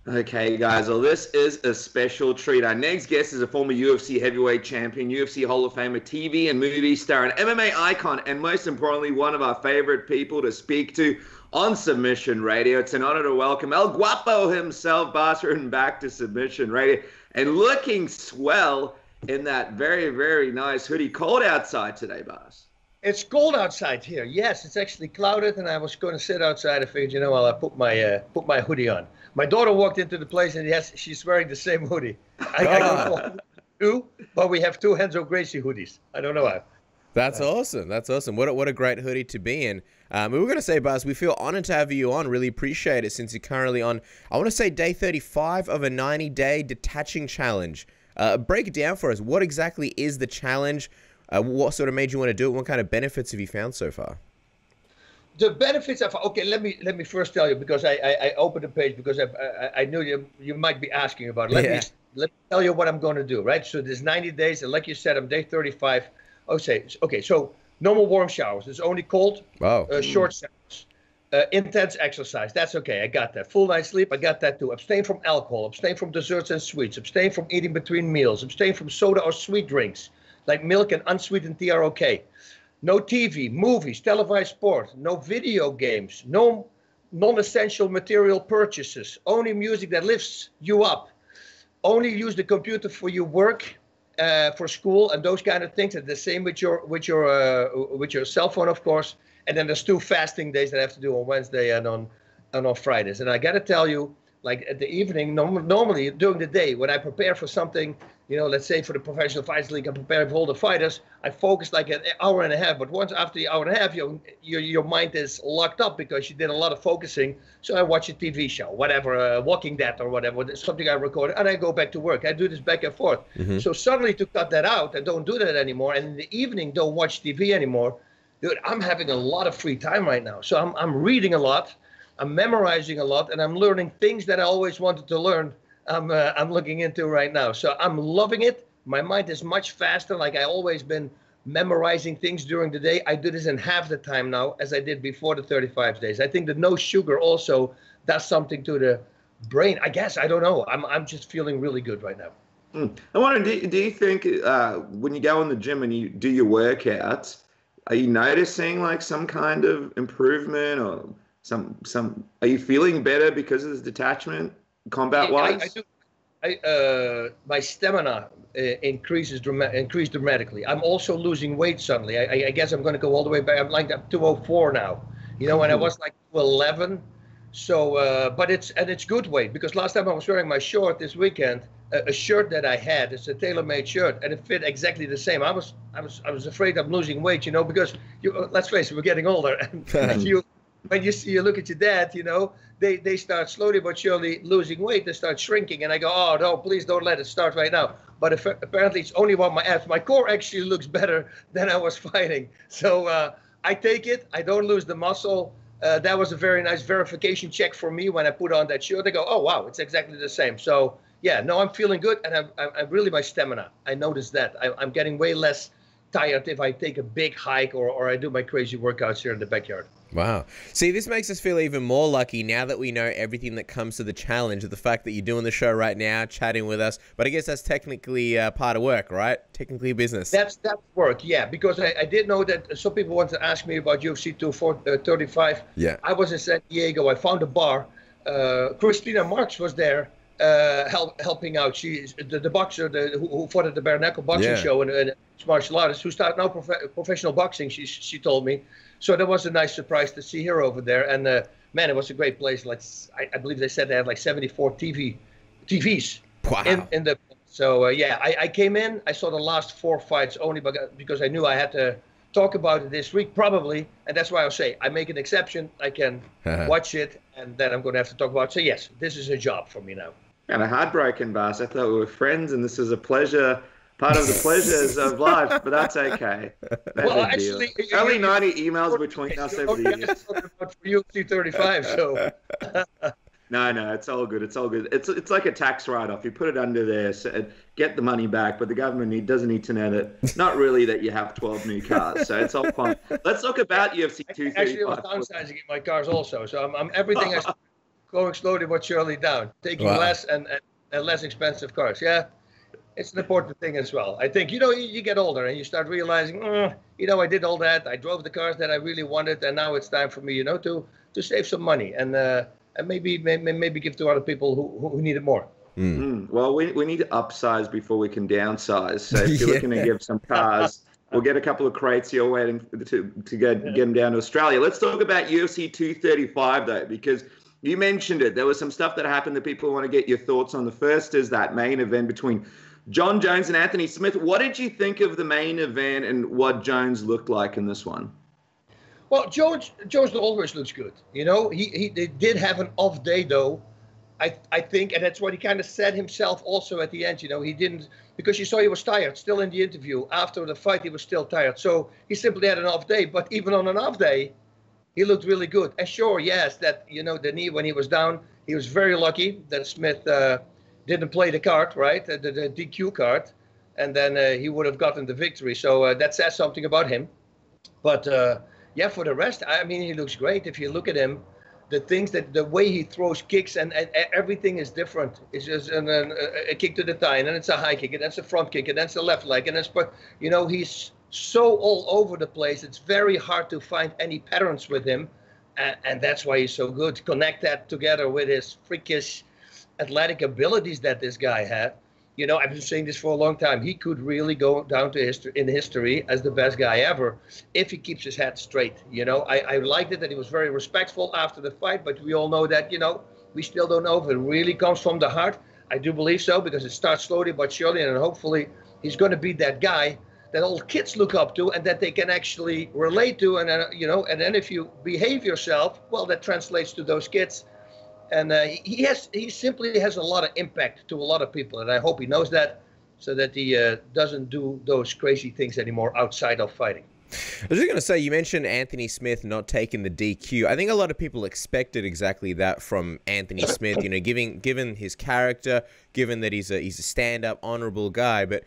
Okay, guys, well, this is a special treat. Our next guest is a former UFC heavyweight champion, UFC Hall of Famer, TV and movie star, an MMA icon, and most importantly, one of our favorite people to speak to on Submission Radio. It's an honor to welcome El Guapo himself, Bas Rutten, back to Submission Radio, and looking swell in that very, very nice hoodie. Cold outside today, Bas. It's cold outside here. Yes, it's actually clouded, and I was going to sit outside. I figured, I'll put my hoodie on. My daughter walked into the place, and yes, she's wearing the same hoodie. I don't know two, but we have two Renzo Gracie hoodies. I don't know how. That's awesome. That's awesome. What a great hoodie to be in. We were going to say, Bas, we feel honored to have you on. Really appreciate it since you're currently on, I want to say, day 35 of a 90-day detaching challenge. Break it down for us. What exactly is the challenge? What sort of made you want to do it? What kind of benefits have you found so far? The benefits of, okay, let me first tell you, because I opened the page because I knew you might be asking about it. Let me tell you what I'm going to do, right? So there's 90 days, and like you said, I'm day 35. Okay, so no more warm showers. It's only cold, short showers, intense exercise. That's okay. I got that. Full night's sleep. I got that too. Abstain from alcohol. Abstain from desserts and sweets. Abstain from eating between meals. Abstain from soda or sweet drinks like milk and unsweetened tea are okay. No TV, movies, televised sport, no video games, no non-essential material purchases, only music that lifts you up. Only use the computer for your work, for school, and those kind of things. And the same with your cell phone, of course. And then there's 2 fasting days that I have to do on Wednesday and on Fridays. And I got to tell you, like at the evening, normally during the day, when I prepare for something, let's say for the Professional Fighters League, I'm preparing for all the fighters, I focus like an hour and a half. But once after the hour and a half, your mind is locked up because you did a lot of focusing. So I watch a TV show, whatever, Walking Dead or whatever, something I recorded, and I go back to work. I do this back and forth. So suddenly to cut that out and don't do that anymore, and in the evening don't watch TV anymore, dude, I'm having a lot of free time right now. So I'm reading a lot. I'm memorizing a lot, and I'm learning things that I always wanted to learn. I'm looking into right now. So I'm loving it. My mind is much faster. Like I always been memorizing things during the day. I do this in half the time now as I did before the 35 days. I think the no sugar also does something to the brain. I guess, I don't know. I'm just feeling really good right now. I wonder, do you think when you go in the gym and you do your workouts, are you noticing like some kind of improvement or are you feeling better because of this detachment, combat-wise? I do. My stamina increased dramatically. I'm also losing weight suddenly. I guess I'm going to go all the way back. I'm like up 204 now. When I was like 211. So, but it's good weight, because last time I was wearing my short this weekend, a shirt that I had, it's a tailor-made shirt, and it fit exactly the same. I was afraid I'm losing weight, because let's face it, we're getting older, and when you look at your dad, they start slowly but surely losing weight. They start shrinking, and I go, oh no, please don't let it start right now. But apparently it's only about my abs. My core actually looks better than I was fighting. So I take it. I don't lose the muscle. That was a very nice verification check for me when I put on that shirt. I go, oh wow, it's exactly the same. So yeah, no, I'm feeling good, and I'm really my stamina. I noticed that I'm getting way less tired if I take a big hike or I do my crazy workouts here in the backyard. Wow. See, this makes us feel even more lucky now that we know everything that comes to the challenge, the fact that you're doing the show right now, chatting with us. But I guess that's technically part of work, right? Technically business. That's work, yeah. Because I did know that some people want to ask me about UFC 235. Yeah. I was in San Diego. I found a bar. Christina Marks was there helping out. She's the boxer who fought at the bare knuckle boxing show and martial artist who started now professional boxing, she told me. So that was a nice surprise to see her over there. And man, it was a great place. Like I believe they said they had like 74 TVs in the. So yeah, I came in. I saw the last 4 fights only because I knew I had to talk about it this week probably, and that's why I'll say I make an exception. I can watch it, and then I'm going to have to talk about it. So yes, this is a job for me now. Kind of heartbroken, Bas. I thought we were friends, and this is a pleasure. Part of the pleasures of life, but that's okay. Well, actually, only 90 emails between us over the years. For UFC 35, so. No, it's all good. It's all good. It's like a tax write-off. You put it under there, so get the money back, but the government doesn't need to know that. Not really that you have 12 new cars, so it's all fine. Let's talk about UFC 235. Actually, I was downsizing in my cars also, so I'm everything. going slowly but surely down, taking less and less expensive cars. Yeah, it's an important thing as well. I think, you get older and you start realizing, I did all that. I drove the cars that I really wanted, and now it's time for me, to save some money and maybe give to other people who need it more. Well, we need to upsize before we can downsize. So if you're looking to give some cars, we'll get a couple of crates here waiting to get them down to Australia. Let's talk about UFC 235, though, because you mentioned it. There was some stuff that happened that people want to get your thoughts on. The first is that main event between Jon Jones and Anthony Smith. What did you think of the main event and what Jones looked like in this one? Well, Jones always looks good. He did have an off day, though. I think, and that's what he kind of said himself also at the end. He didn't, because you saw he was tired still in the interview. After the fight, he was still tired. So he simply had an off day. But even on an off day, he looked really good. And sure, yes, that, the knee when he was down, he was very lucky that Smith didn't play the card, right? The DQ card. And then he would have gotten the victory. So that says something about him. But yeah, for the rest, I mean, he looks great. If you look at him, the way he throws kicks and everything is different. It's just a kick to the thigh, and then it's a high kick, and then it's a front kick, and then it's a left leg, and he's so all over the place. It's very hard to find any patterns with him, and that's why he's so good. Connect that together with his freakish athletic abilities that this guy had. I've been saying this for a long time. He could really go down to history as the best guy ever if he keeps his head straight. I liked it that he was very respectful after the fight, but we all know that, we still don't know if it really comes from the heart. I do believe so, because it starts slowly but surely, and hopefully he's going to be that guy that all kids look up to and that they can actually relate to. And and then if you behave yourself, well, that translates to those kids. And he simply has a lot of impact to a lot of people, and I hope he knows that, so that he doesn't do those crazy things anymore outside of fighting. I was just going to say, you mentioned Anthony Smith not taking the DQ. I think a lot of people expected exactly that from Anthony Smith. Given his character, given that he's a stand-up, honorable guy, but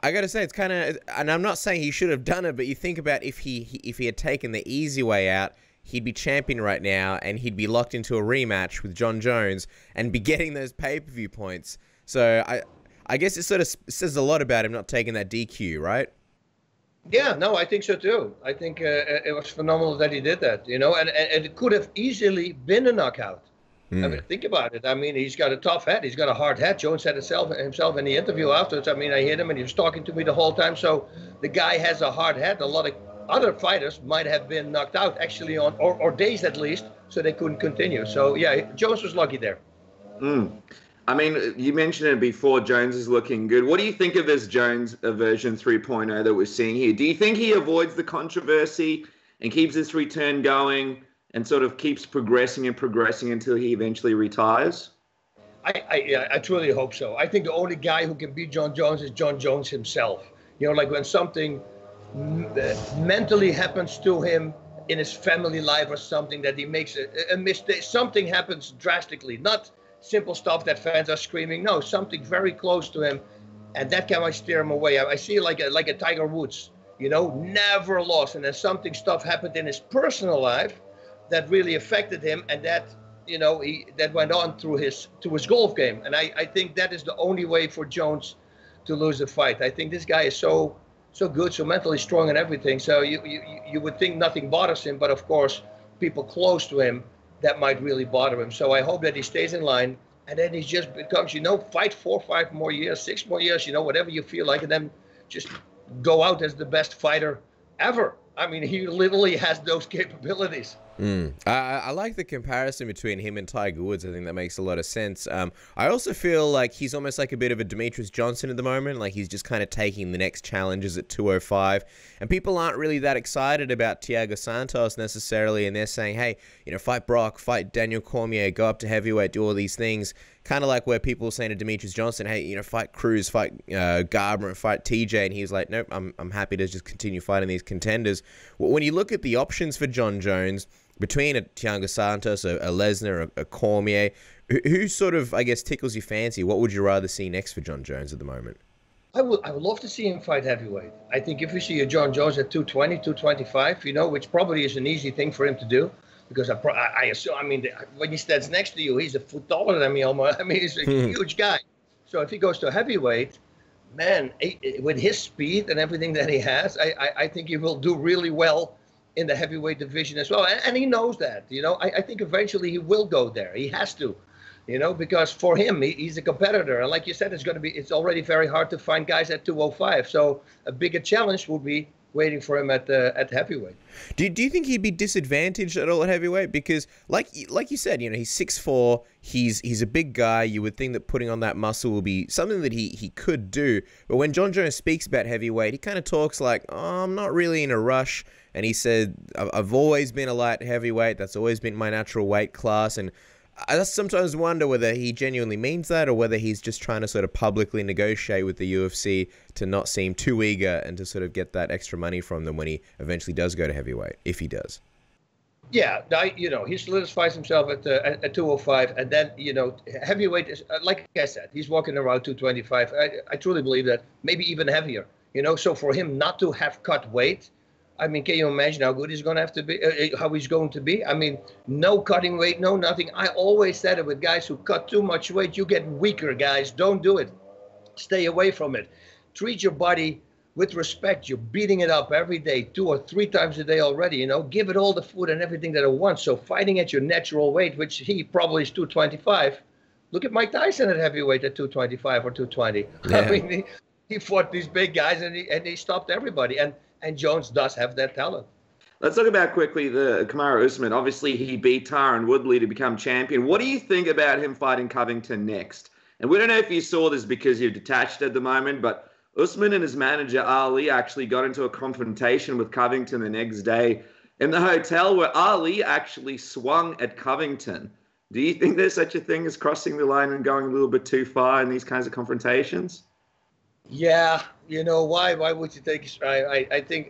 I got to say, it's kind of, and I'm not saying he should have done it, but you think about if he had taken the easy way out, he'd be champion right now, and he'd be locked into a rematch with Jon Jones and be getting those pay-per-view points. So I guess it sort of says a lot about him not taking that DQ, right? Yeah, no, I think so too. I think it was phenomenal that he did that, and it could have easily been a knockout. I mean, think about it. I mean, he's got a tough head. He's got a hard head. Jones said himself in the interview afterwards. I mean, I hit him and he was talking to me the whole time. So the guy has a hard head. A lot of other fighters might have been knocked out actually on or days at least, so they couldn't continue. So yeah, Jones was lucky there. I mean, you mentioned it before, Jones is looking good. What do you think of this Jones version 3.0 that we're seeing here? Do you think he avoids the controversy and keeps this return going and sort of keeps progressing until he eventually retires? I truly hope so. I think the only guy who can beat Jon Jones is Jon Jones himself. Like when something mentally happens to him in his family life or something, that he makes a mistake, something happens drastically, not simple stuff that fans are screaming, no, something very close to him, and that can steer him away. I see like a Tiger Woods, never lost, and then stuff happened in his personal life that really affected him, and that that went on to his golf game. And I think that is the only way for Jones to lose a fight. I think this guy is so good, so mentally strong and everything. So you would think nothing bothers him, but of course, people close to him, that might really bother him. So I hope that he stays in line, and then he just becomes, fight 4 or 5 more years, 6 more years, whatever you feel like, and then just go out as the best fighter ever. I mean, he literally has those capabilities. I like the comparison between him and Tiger Woods. I think that makes a lot of sense. I also feel like he's almost like a bit of a Demetrius Johnson at the moment. Like he's just kind of taking the next challenges at 205. And people aren't really that excited about Thiago Santos necessarily. And they're saying, hey, fight Brock, fight Daniel Cormier, go up to heavyweight, do all these things. Kind of like where people were saying to Demetrius Johnson, hey, fight Cruz, fight Garbrandt, fight TJ. And he's like, nope, I'm happy to just continue fighting these contenders. Well, when you look at the options for Jon Jones, between a Thiago Santos, a Lesnar, a Cormier, who sort of, I guess, tickles your fancy? What would you rather see next for Jon Jones at the moment? I would love to see him fight heavyweight. I think if we see a Jon Jones at 220, 225, which probably is an easy thing for him to do, because I assume, I mean, when he stands next to you, he's a foot taller than me almost. I mean, he's a huge guy. So if he goes to heavyweight, man, with his speed and everything that he has, I think he will do really well in the heavyweight division as well. And he knows that, you know. I think eventually he will go there. He has to, you know, because for him, he's a competitor. And like you said, it's already very hard to find guys at 205. So a bigger challenge would be waiting for him at heavyweight. Do you think he'd be disadvantaged at all at heavyweight? Because like you said, you know, he's 6'4", he's a big guy. You would think that putting on that muscle will be something that he could do. But when Jon Jones speaks about heavyweight, he kind of talks like, oh, I'm not really in a rush. And he said, I've always been a light heavyweight. That's always been my natural weight class. And I sometimes wonder whether he genuinely means that or whether he's just trying to sort of publicly negotiate with the UFC to not seem too eager and to sort of get that extra money from them when he eventually does go to heavyweight, if he does. Yeah, you know, he solidifies himself at 205, and then, you know, heavyweight is, like I said, he's walking around 225. I truly believe that, maybe even heavier, you know. So for him not to have cut weight, I mean, can you imagine how good he's going to have to be, how he's going to be? I mean, no cutting weight, no nothing. I always said it with guys who cut too much weight, you get weaker, guys. Don't do it. Stay away from it. Treat your body with respect. You're beating it up every day, 2 or 3 times a day already, you know. Give it all the food and everything that it wants. So fighting at your natural weight, which he probably is 225. Look at Mike Tyson at heavyweight at 225 or 220. Yeah. I mean, he fought these big guys and he stopped everybody. And Jones does have that talent. Let's talk about quickly the Kamaru Usman. Obviously, he beat Tyron Woodley to become champion. What do you think about him fighting Covington next? And we don't know if you saw this because you're detached at the moment, but Usman and his manager, Ali, actually got into a confrontation with Covington the next day in the hotel where Ali actually swung at Covington. Do you think there's such a thing as crossing the line and going a little bit too far in these kinds of confrontations? Yeah, you know, why would you take, I think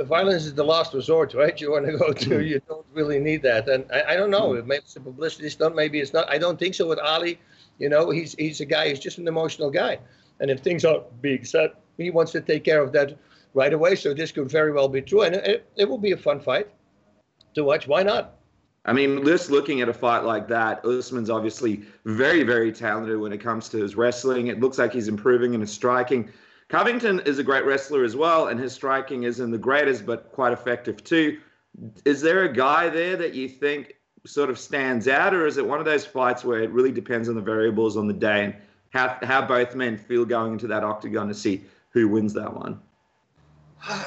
violence is the last resort, right? You want to go to, you don't really need that. And I don't know, maybe it's a publicity stunt, maybe it's not. I don't think so with Ali. You know, he's a guy, he's just an emotional guy. And if things are being said, he wants to take care of that right away. So this could very well be true. And it will be a fun fight to watch. Why not? I mean, just looking at a fight like that, Usman's obviously very, very talented when it comes to his wrestling. It looks like he's improving in his striking. Covington is a great wrestler as well, and his striking isn't the greatest, but quite effective too. Is there a guy there that you think sort of stands out, or is it one of those fights where it really depends on the variables on the day and how both men feel going into that octagon to see who wins that one?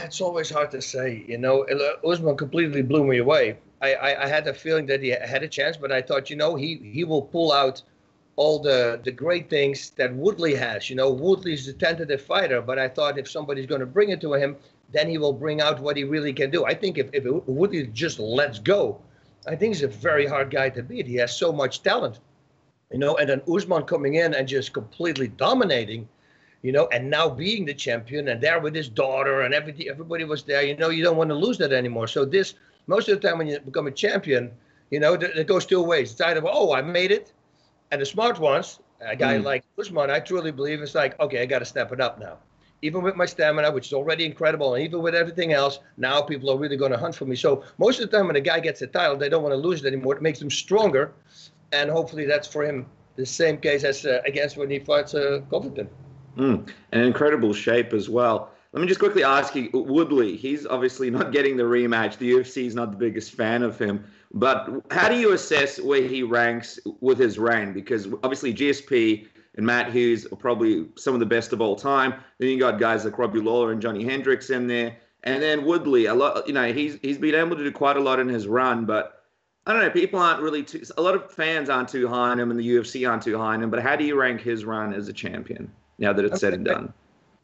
It's always hard to say. You know, Usman completely blew me away. I had a feeling that he had a chance, but I thought, you know, he will pull out all the great things that Woodley has. You know, Woodley's a tentative fighter, but I thought if somebody's going to bring it to him, then he will bring out what he really can do. I think if Woodley just lets go, I think he's a very hard guy to beat. He has so much talent, you know, and then Usman coming in and just completely dominating, you know, and now being the champion and there with his daughter and everybody was there. You know, you don't want to lose that anymore. So this, most of the time when you become a champion, you know, it goes 2 ways. It's either, oh, I made it. And the smart ones, a guy like Usman, I truly believe it's like, okay, I got to step it up now. Even with my stamina, which is already incredible, and even with everything else, now people are really going to hunt for me. So most of the time when a guy gets a title, they don't want to lose it anymore. It makes them stronger. And hopefully that's for him the same case as against when he fights Covington. And incredible shape as well. Let me just quickly ask you, Woodley, he's obviously not getting the rematch. The UFC is not the biggest fan of him. But how do you assess where he ranks with his reign? Because obviously GSP and Matt Hughes are probably some of the best of all time. Then you got guys like Robbie Lawler and Johnny Hendricks in there. And then Woodley, a lot, you know, he's been able to do quite a lot in his run. But I don't know, people aren't really too, a lot of fans aren't too high on him and the UFC aren't too high on him. But how do you rank his run as a champion now that it's said and done?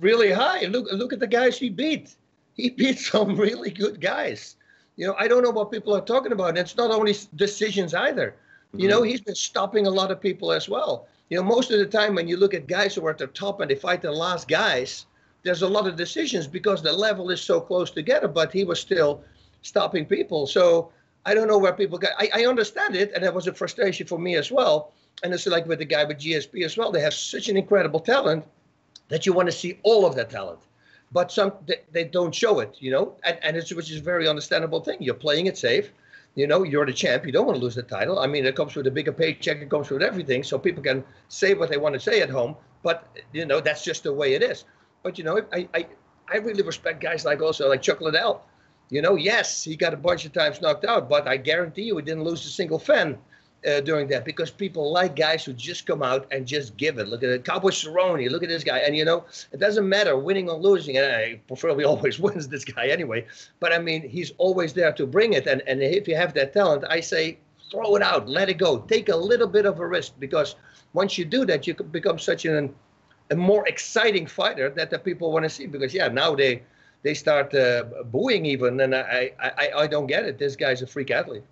Really high. Look at the guys he beat. He beat some really good guys. You know, I don't know what people are talking about. And it's not only decisions either. You know, he's been stopping a lot of people as well. You know, most of the time when you look at guys who are at the top and they fight the last guys, there's a lot of decisions because the level is so close together, but he was still stopping people. So I don't know where people got, I understand it. And that was a frustration for me as well. And it's like with the guy with GSP as well. They have such an incredible talent that you want to see all of that talent. But they don't show it, you know, and it's, which is a very understandable thing. You're playing it safe. You're the champ. You don't want to lose the title. I mean, it comes with a bigger paycheck. It comes with everything. So people can say what they want to say at home. But, that's just the way it is. But, I really respect guys like Chuck Liddell. Yes, he got a bunch of times knocked out, but I guarantee you he didn't lose a single fan during that, because people like guys who just come out and just give it. Look at Cowboy Cerrone. Look at this guy. And, it doesn't matter winning or losing. And I preferably always wins, this guy anyway. But, I mean, he's always there to bring it. And if you have that talent, I say throw it out. Let it go. Take a little bit of a risk, because once you do that, you can become such a more exciting fighter that the people want to see. Because, now they start booing even. And I don't get it. This guy's a freak athlete.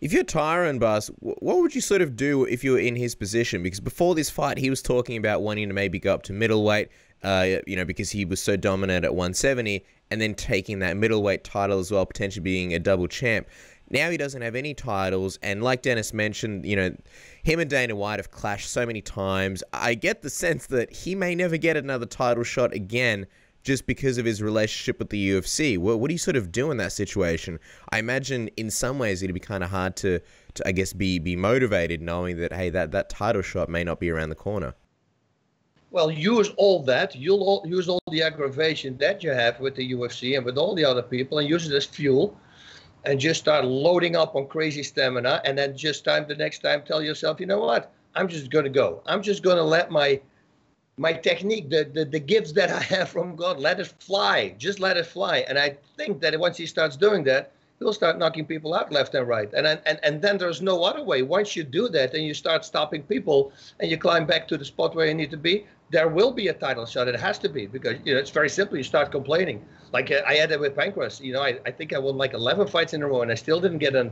If you're Tyron, Bas, what would you sort of do if you were in his position? Because before this fight, he was talking about wanting to maybe go up to middleweight, because he was so dominant at 170, and then taking that middleweight title as well, potentially being a double champ. Now he doesn't have any titles, and like Dennis mentioned, him and Dana White have clashed so many times. I get the sense that he may never get another title shot again, just because of his relationship with the UFC. What do you sort of do in that situation? I imagine in some ways it'd be kind of hard to I guess, be motivated knowing that, hey, that title shot may not be around the corner. Well, use all that. Use all the aggravation that you have with the UFC and with all the other people, and use it as fuel, and just start loading up on crazy stamina. And then the next time tell yourself, you know what? I'm just going to go. I'm just going to let my technique, the gifts that I have from God, let it fly. Just let it fly. And I think that once he starts doing that, he'll start knocking people out left and right. And then there's no other way. Once you do that and you start stopping people and you climb back to the spot where you need to be, there will be a title shot. It has to be, because it's very simple. You start complaining. Like I had it with Pancras. I think I won like 11 fights in a row and I still didn't get a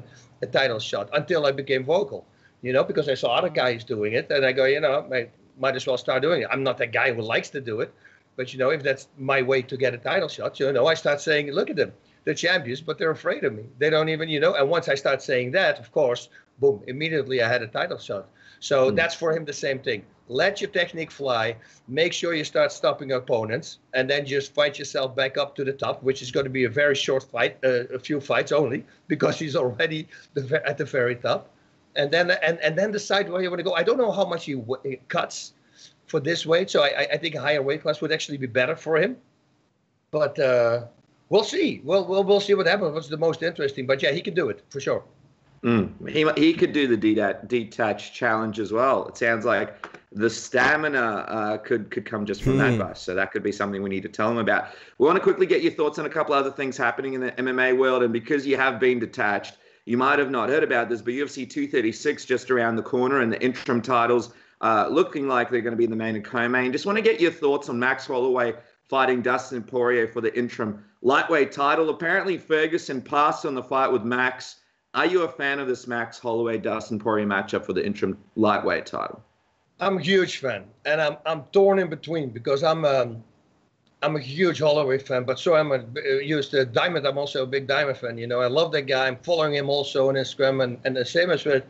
title shot until I became vocal. Because I saw other guys doing it, and I go, I might as well start doing it. I'm not that guy who likes to do it, but if that's my way to get a title shot, I start saying, look at them, they're champions, but they're afraid of me. They don't even, and once I start saying that, of course, boom, immediately I had a title shot. So that's for him the same thing. Let your technique fly, make sure you start stopping opponents, and then just fight yourself back up to the top, which is going to be a very short fight, a few fights only, because he's already at the very top. And then decide where you want to go. I don't know how much he cuts for this weight, so I think a higher weight class would actually be better for him. But we'll see. We'll see what happens. What's the most interesting? But yeah, he can do it for sure. He could do the detach challenge as well. It sounds like the stamina could come just from that, Bas. So that could be something we need to tell him about. We want to quickly get your thoughts on a couple other things happening in the MMA world, and because you have been detached, you might have not heard about this, but UFC 236 just around the corner, and the interim titles looking like they're going to be in the main and co-main. Just want to get your thoughts on Max Holloway fighting Dustin Poirier for the interim lightweight title. Apparently, Ferguson passed on the fight with Max. Are you a fan of this Max Holloway-Dustin Poirier matchup for the interim lightweight title? I'm a huge fan, and I'm torn in between, because I'm a huge Holloway fan, but so I'm used to Diamond. I'm also a big Diamond fan. I love that guy. I'm following him also on Instagram, and the same as with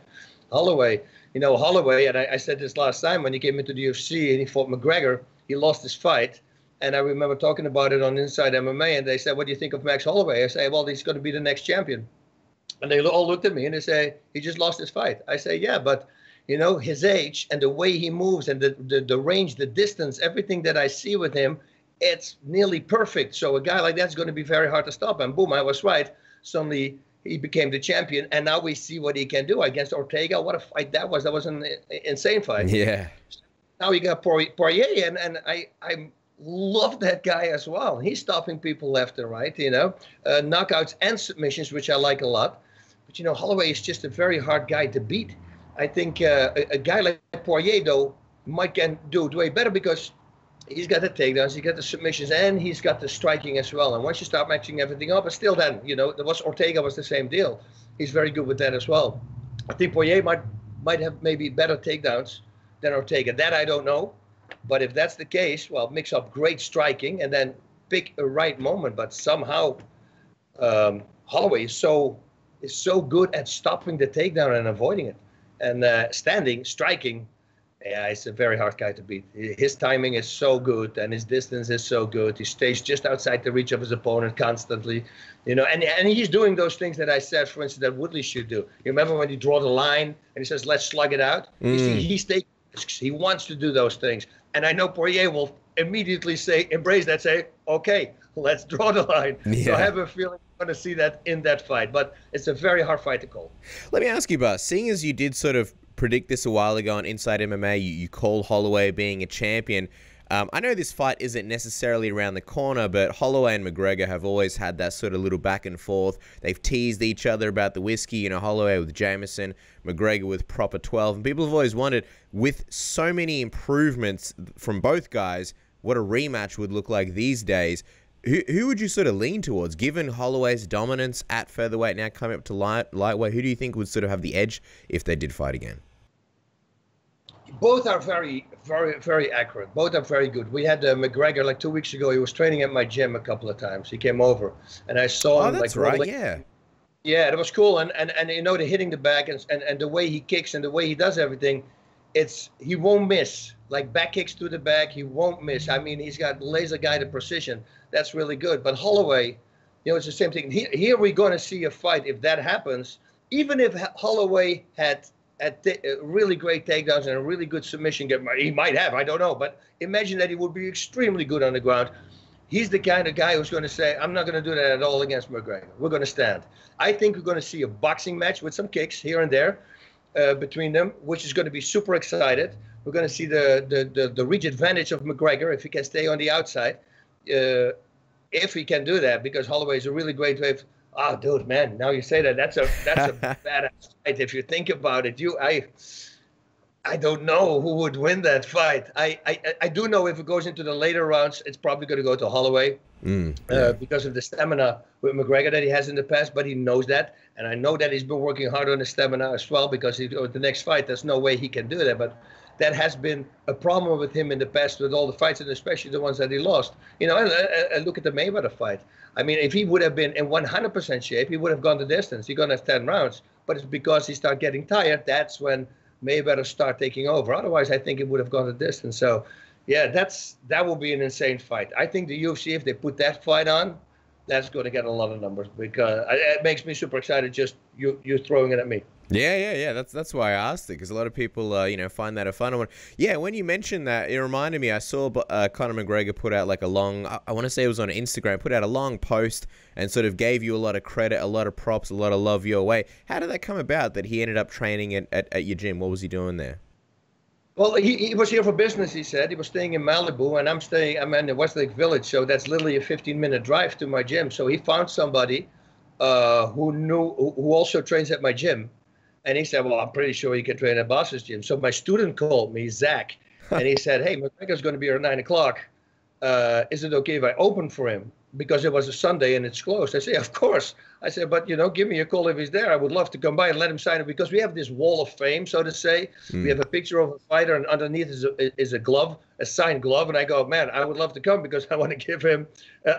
Holloway. Holloway, and I said this last time when he came into the UFC and he fought McGregor, he lost his fight. And I remember talking about it on Inside MMA, and they said, what do you think of Max Holloway? I say, well, he's going to be the next champion. And they all looked at me and they say, he just lost his fight. I say, yeah, but his age and the way he moves and the range, the distance, everything that I see with him, it's nearly perfect. So a guy like that's going to be very hard to stop. And boom, I was right. Suddenly he became the champion. And now we see what he can do against Ortega. What a fight that was. That was an insane fight. Yeah. Now you got Poirier, and I love that guy as well. He's stopping people left and right, knockouts and submissions, which I like a lot. But, Holloway is just a very hard guy to beat. I think a guy like Poirier, though, can do it way better, because he's got the takedowns, he's got the submissions, and he's got the striking as well. And once you start matching everything up, but still then, Ortega was the same deal. He's very good with that as well. I think Poirier might have maybe better takedowns than Ortega. That I don't know. But if that's the case, well, mix up great striking and then pick a right moment. But somehow Holloway is so good at stopping the takedown and avoiding it. And standing, striking, Yeah, he's a very hard guy to beat. His timing is so good, and his distance is so good. He stays just outside the reach of his opponent constantly, and he's doing those things that I said, for instance, that Woodley should do. You remember when he draw the line and he says, "Let's slug it out." You see, he's taking risks. He wants to do those things, and I know Poirier will immediately embrace that, say, "Okay, let's draw the line." Yeah. So I have a feeling we're going to see that in that fight, but it's a very hard fight to call. Let me ask you, Bas, seeing as you did sort of predict this a while ago on Inside MMA, you call Holloway being a champion. I know this fight isn't necessarily around the corner, but Holloway and McGregor have always had that sort of little back and forth. They've teased each other about the whiskey, Holloway with Jameson, McGregor with proper 12. And people have always wondered, with so many improvements from both guys, what a rematch would look like these days. Who would you sort of lean towards, given Holloway's dominance at featherweight, now coming up to lightweight? Who do you think would sort of have the edge if they did fight again? Both are very, very, very accurate. Both are very good. We had McGregor like 2 weeks ago. He was training at my gym a couple of times. He came over, and I saw him. Oh, that's right. Yeah. Yeah, it was cool. And the hitting the back and the way he kicks and the way he does everything, he won't miss. Like back kicks to the back, he won't miss. I mean, he's got laser guided precision. That's really good. But Holloway, it's the same thing. Here we're going to see a fight. If that happens, even if Holloway had really great takedowns and a really good submission game, he might have, I don't know, but imagine that he would be extremely good on the ground. He's the kind of guy who's going to say, I'm not going to do that at all against McGregor. We're going to stand. I think we're going to see a boxing match with some kicks here and there between them, which is going to be super excited. We're going to see the reach advantage of McGregor if he can stay on the outside. If he can do that, because Holloway is a really great way. Oh, dude, man! Now you say that, that's a badass fight. If you think about it, I don't know who would win that fight. I do know if it goes into the later rounds, it's probably going to go to Holloway because of the stamina with McGregor that he has in the past. But he knows that, and I know that he's been working hard on his stamina as well, because the next fight, there's no way he can do that. But that has been a problem with him in the past with all the fights, and especially the ones that he lost. And look at the Mayweather fight. I mean, if he would have been in 100% shape, he would have gone the distance. He's going to have 10 rounds. But it's because he started getting tired, that's when Mayweather start taking over. Otherwise, I think it would have gone the distance. So, yeah, that will be an insane fight. I think the UFC, if they put that fight on, that's going to get a lot of numbers, because it makes me super excited just you throwing it at me. Yeah. That's why I asked it, because a lot of people, find that a fun one. Yeah, when you mentioned that, it reminded me. I saw Conor McGregor put out like a long, I want to say it was on Instagram, put out a long post and sort of gave you a lot of credit, a lot of props, a lot of love your way. How did that come about that he ended up training at your gym? What was he doing there? Well, he was here for business, he said. He was staying in Malibu, and I'm in the Westlake Village, so that's literally a 15-minute drive to my gym. So he found somebody who also trains at my gym. And he said, well, I'm pretty sure he can train at Bas's gym. So my student called me, Zach, and he said, hey, McGregor's going to be here at 9 o'clock. Is it okay if I open for him? Because it was a Sunday and it's closed. I said, of course. I said, but, give me a call if he's there. I would love to come by and let him sign it, because we have this wall of fame, so to say. We have a picture of a fighter, and underneath is a glove, a signed glove. And I go, man, I would love to come, because I want to give him,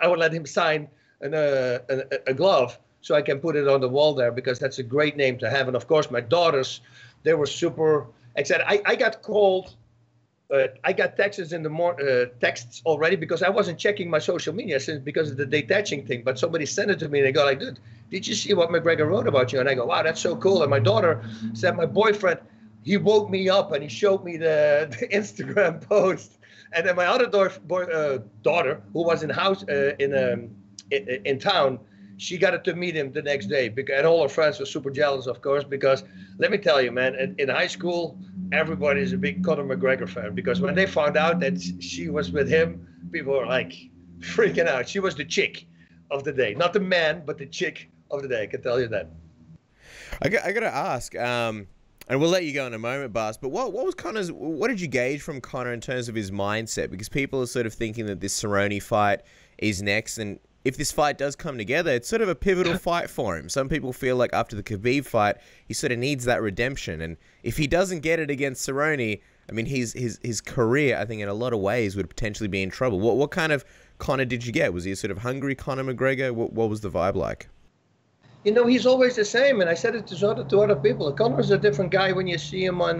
I would let him sign a glove, so I can put it on the wall there, because that's a great name to have. And of course, my daughters, they were super excited. I got called, I got texts in the texts already, because I wasn't checking my social media because of the detaching thing. But somebody sent it to me, and they go like, dude, did you see what McGregor wrote about you? And I go, wow, that's so cool. And my daughter said, my boyfriend, he woke me up and he showed me the Instagram post. And then my other daughter, who was in town, she got to meet him the next day, and all her friends were super jealous, of course, because let me tell you, man, in high school, everybody is a big Conor McGregor fan, because when they found out that she was with him, people were like freaking out. She was the chick of the day, not the man, but the chick of the day. I can tell you that. I got to ask, and we'll let you go in a moment, Bas, but what did you gauge from Conor in terms of his mindset? Because people are sort of thinking that this Cerrone fight is next, and if this fight does come together, it's sort of a pivotal fight for him. Some people feel like after the Khabib fight, he sort of needs that redemption. And if he doesn't get it against Cerrone, I mean, his career, I think, in a lot of ways would potentially be in trouble. What kind of Conor did you get? Was he a sort of hungry Conor McGregor? What was the vibe like? He's always the same. And I said it to other people. Conor's a different guy when you see him on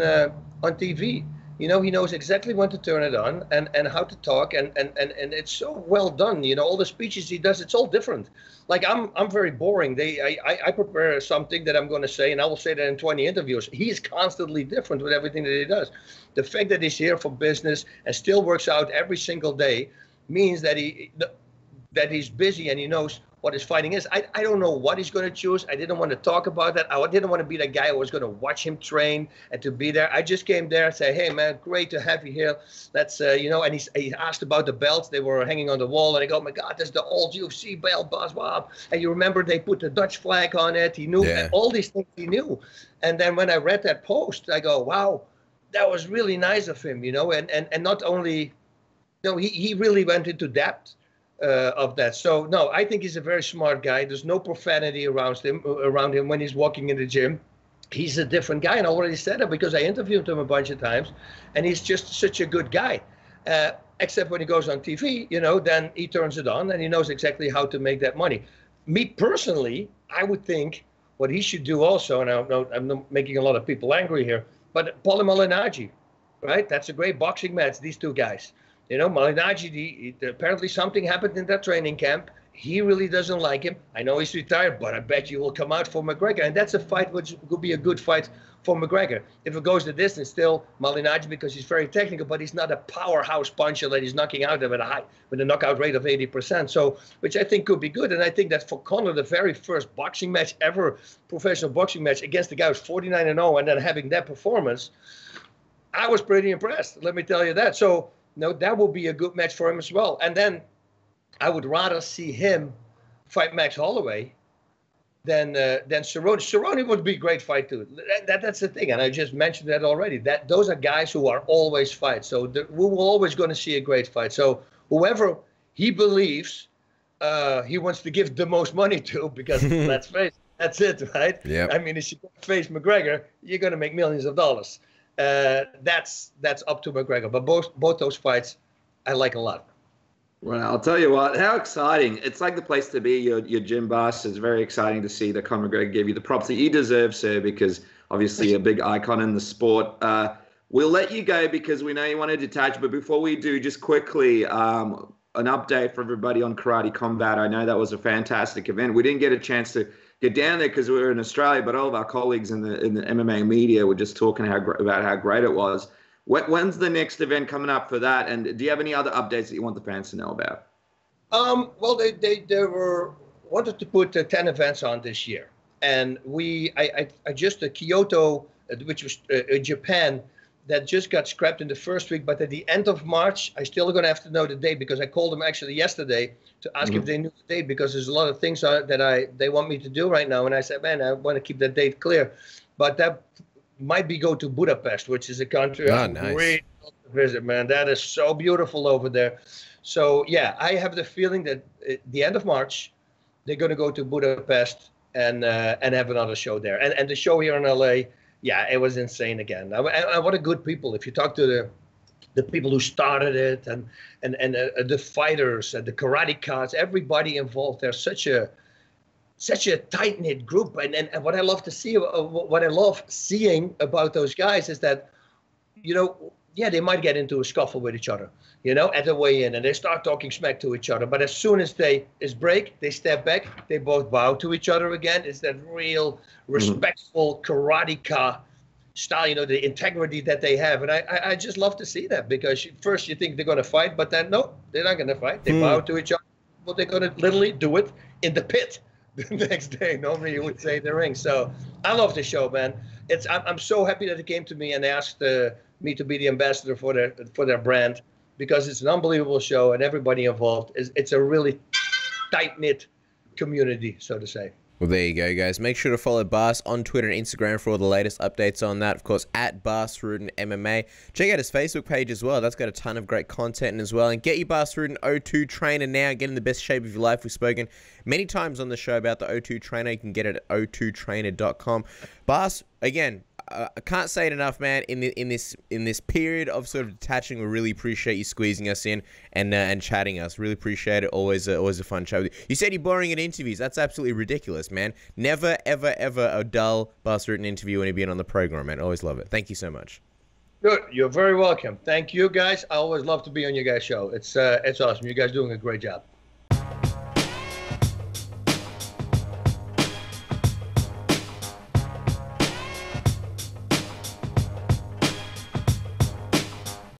TV. You know, he knows exactly when to turn it on and how to talk, and it's so well done. You know, all the speeches he does, it's all different. Like I'm very boring. I prepare something that I'm going to say, and I will say that in 20 interviews. He is constantly different with everything that he does. The fact that he's here for business and still works out every single day means that he's busy and he knows what his fighting is. I don't know what he's going to choose. I didn't want to talk about that. I didn't want to be that guy who was going to watch him train and to be there. I just came there and say, hey, man, great to have you here. Let's, you know, and he asked about the belts. They were hanging on the wall. And I go, oh, my God, that's the old UFC belt, Bas. Wow. And you remember they put the Dutch flag on it. He knew all these things he knew. And then when I read that post, I go, wow, that was really nice of him, you know. And not only, you know, he really went into depth of that. So no, I think he's a very smart guy. There's no profanity around him when he's walking in the gym. He's a different guy, and I already said that because I interviewed him a bunch of times, and he's just such a good guy. Except when he goes on TV, you know, then he turns it on and he knows exactly how to make that money. Me personally, I would think what he should do also, and I'm not making a lot of people angry here, but Paulie Malignaggi, right? That's a great boxing match, these two guys. You know, Malignaggi, apparently something happened in that training camp. He really doesn't like him. I know he's retired, but I bet you will come out for McGregor. And that's a fight which could be a good fight for McGregor. If it goes the distance, still Malignaggi, because he's very technical, but he's not a powerhouse puncher that he's knocking out with a knockout rate of 80%. So, which I think could be good. And I think that for Conor, the very first boxing match ever, professional boxing match against the guy who's 49-0, and then having that performance, I was pretty impressed. Let me tell you that. So, no, that will be a good match for him as well. And then I would rather see him fight Max Holloway than Cerrone. Cerrone would be a great fight too. That's the thing, and I just mentioned that already. That those are guys who are always fight. So we will always going to see a great fight. So whoever he believes he wants to give the most money to, because let's face it, that's it, right? Yeah. I mean, if you face McGregor, you're going to make millions of dollars. That's up to McGregor, but both those fights I like a lot. Well, I'll tell you what, how exciting. It's like the place to be, your gym boss. It's very exciting to see that Conor McGregor gave you the props that you deserve, sir, because obviously a big icon in the sport. We'll let you go because we know you want to detach, but before we do, just quickly, an update for everybody on Karate Kombat. I know that was a fantastic event. We didn't get a chance to get down there because we were in Australia, but all of our colleagues in the MMA media were just talking about how great it was. When's the next event coming up for that? And do you have any other updates that you want the fans to know about? Well, they wanted to put 10 events on this year, and I just Kyoto, which was Japan, that just got scrapped in the first week. But at the end of March, I still going to have to know the date, because I called them actually yesterday to ask if they knew the date, because there's a lot of things that they want me to do right now, and I said, man, I want to keep that date clear. But that might be go to Budapest, which is a country I'm great to visit, man. That is so beautiful over there. So yeah, I have the feeling that at the end of March, they're going to go to Budapest and have another show there. And the show here in LA, yeah, it was insane again. And what a good people. If you talk to the people who started it and the fighters and the karate cards, everybody involved, there's such a tight-knit group. And what I love to see, what I love seeing about those guys is that, you know, yeah, they might get into a scuffle with each other, you know, at the weigh-in, and they start talking smack to each other. But as soon as is break, they step back, they both bow to each other again. It's that real respectful karateka style, you know, the integrity that they have. And I just love to see that, because first you think they're going to fight, but then no, they're not going to fight. They bow to each other, but they're going to literally do it in the pit the next day. Normally you would say the ring. So I love the show, man. I'm so happy that it came to me and they asked me to be the ambassador for their brand, because it's an unbelievable show and everybody involved. It's a really tight-knit community, so to say. Well, there you go, guys. Make sure to follow Bas on Twitter and Instagram for all the latest updates on that. Of course, at Bas Rutten MMA. Check out his Facebook page as well. That's got a ton of great content in as well. And get your Bas Rutten O2 trainer now. Get in the best shape of your life. We've spoken many times on the show about the O2 trainer. You can get it at o2trainer.com. Bas, again, I can't say it enough, man. In this period of sort of detaching, we really appreciate you squeezing us in and chatting us. Really appreciate it. Always a fun show. You said you're boring at interviews. That's absolutely ridiculous, man. Never ever a dull Bas Rutten interview when you've been on the program, man. Always love it. Thank you so much. Good. You're very welcome. Thank you, guys. I always love to be on your guys' show. It's awesome. You guys doing a great job.